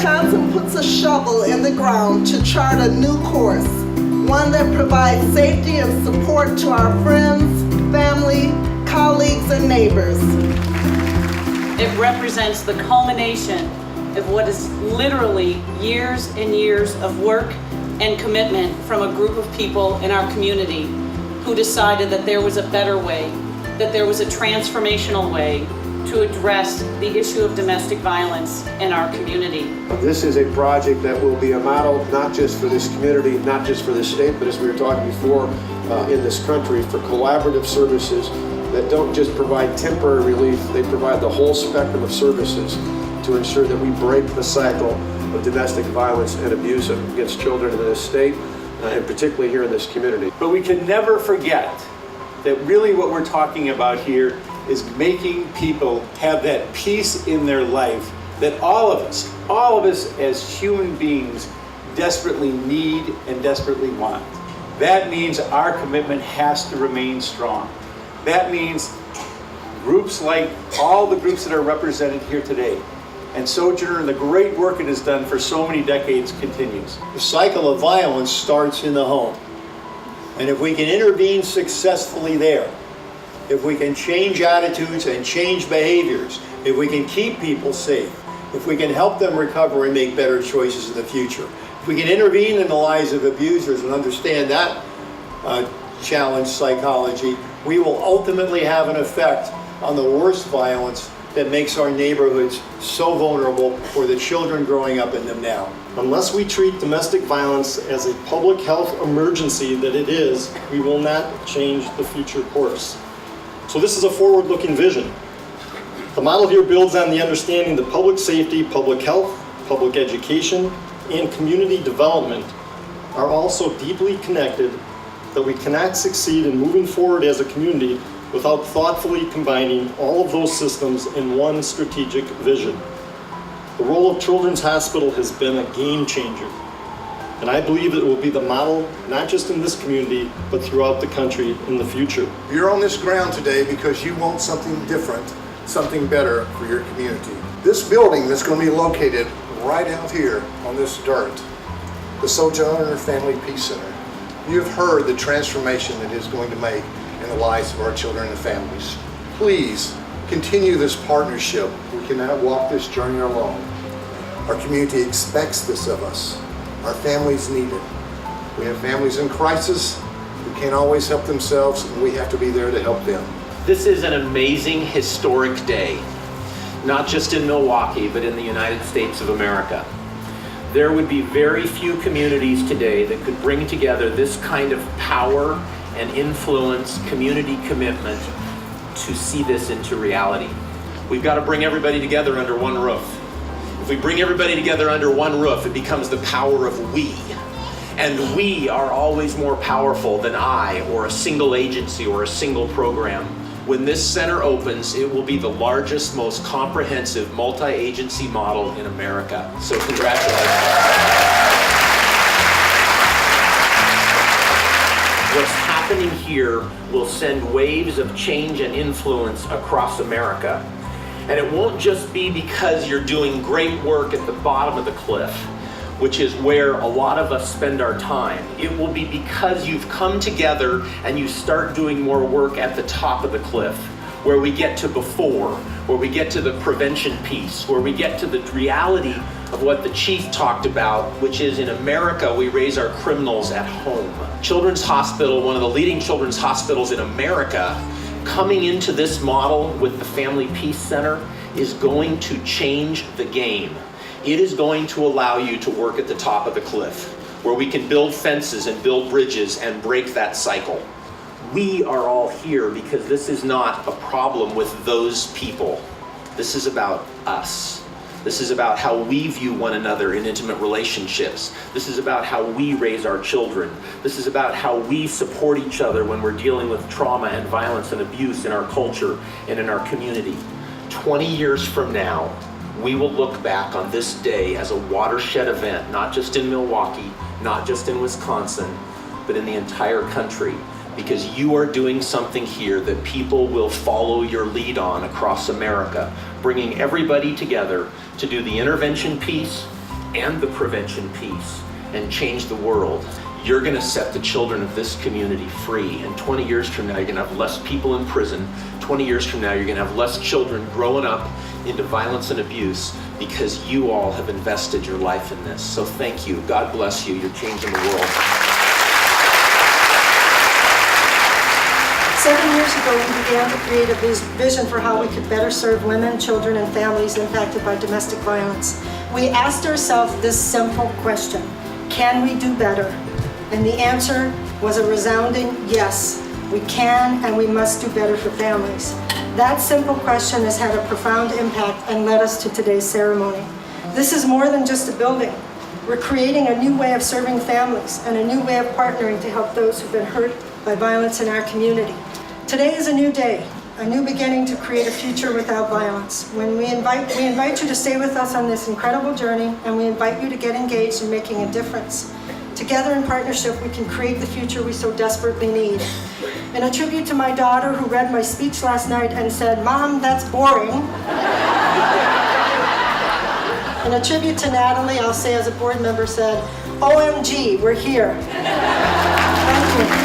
Wisconsin puts a shovel in the ground to chart a new course, one that provides safety and support to our friends, family, colleagues, and neighbors. It represents the culmination of what is literally years and years of work and commitment from a group of people in our community who decided that there was a better way, that there was a transformational way to address the issue of domestic violence in our community. This is a project that will be a model not just for this community, not just for this state, but as we were talking before, in this country, for collaborative services that don't just provide temporary relief, they provide the whole spectrum of services to ensure that we break the cycle of domestic violence and abuse against children in this state, and particularly here in this community. But we can never forget that really what we're talking about here is making people have that peace in their life that all of us as human beings desperately need and desperately want. That means our commitment has to remain strong. That means groups like all the groups that are represented here today, and Sojourner and the great work it has done for so many decades continues. The cycle of violence starts in the home. And if we can intervene successfully there, if we can change attitudes and change behaviors, if we can keep people safe, if we can help them recover and make better choices in the future, if we can intervene in the lives of abusers and understand that challenge psychology, we will ultimately have an effect on the worst violence that makes our neighborhoods so vulnerable for the children growing up in them now. Unless we treat domestic violence as a public health emergency that it is, we will not change the future course. So this is a forward-looking vision. The model here builds on the understanding that public safety, public health, public education, and community development are also deeply connected, that we cannot succeed in moving forward as a community without thoughtfully combining all of those systems in one strategic vision. The role of Children's Hospital has been a game changer, and I believe it will be the model not just in this community, but throughout the country in the future. You're on this ground today because you want something different, something better for your community. This building that's going to be located right out here on this dirt, the Sojourner Family Peace Center, you've heard the transformation that it's going to make in the lives of our children and families. Please continue this partnership. We cannot walk this journey alone. Our community expects this of us. Our families need it. We have families in crisis who can't always help themselves, and we have to be there to help them. This is an amazing, historic day, not just in Milwaukee, but in the United States of America. There would be very few communities today that could bring together this kind of power and influence, community commitment to see this into reality. We've got to bring everybody together under one roof. If we bring everybody together under one roof, it becomes the power of we. And we are always more powerful than I, or a single agency, or a single program. When this center opens, it will be the largest, most comprehensive multi-agency model in America. So congratulations. What's happening here will send waves of change and influence across America. And it won't just be because you're doing great work at the bottom of the cliff, which is where a lot of us spend our time. It will be because you've come together and you start doing more work at the top of the cliff, where we get to before, where we get to the prevention piece, where we get to the reality of what the chief talked about, which is in America, we raise our criminals at home. Children's Hospital, one of the leading children's hospitals in America, coming into this model with the Family Peace Center is going to change the game. It is going to allow you to work at the top of the cliff, where we can build fences and build bridges and break that cycle. We are all here because this is not a problem with those people. This is about us. This is about how we view one another in intimate relationships. This is about how we raise our children. This is about how we support each other when we're dealing with trauma and violence and abuse in our culture and in our community. 20 years from now, we will look back on this day as a watershed event, not just in Milwaukee, not just in Wisconsin, but in the entire country, because you are doing something here that people will follow your lead on across America, bringing everybody together to do the intervention piece, and the prevention piece and change the world, you're going to set the children of this community free. And 20 years from now, you're going to have less people in prison. 20 years from now, you're going to have less children growing up into violence and abuse because you all have invested your life in this. So thank you. God bless you. You're changing the world. 7 years ago, we began to create a vision for how we could better serve women, children, and families impacted by domestic violence. We asked ourselves this simple question: can we do better? And the answer was a resounding yes. We can and we must do better for families. That simple question has had a profound impact and led us to today's ceremony. This is more than just a building. We're creating a new way of serving families and a new way of partnering to help those who've been hurt by violence in our community. Today is a new day, a new beginning to create a future without violence. We invite you to stay with us on this incredible journey, and we invite you to get engaged in making a difference. Together in partnership, we can create the future we so desperately need. In a tribute to my daughter, who read my speech last night and said, "Mom, that's boring." In a tribute to Natalie, I'll say as a board member said, "OMG, we're here." Thank you.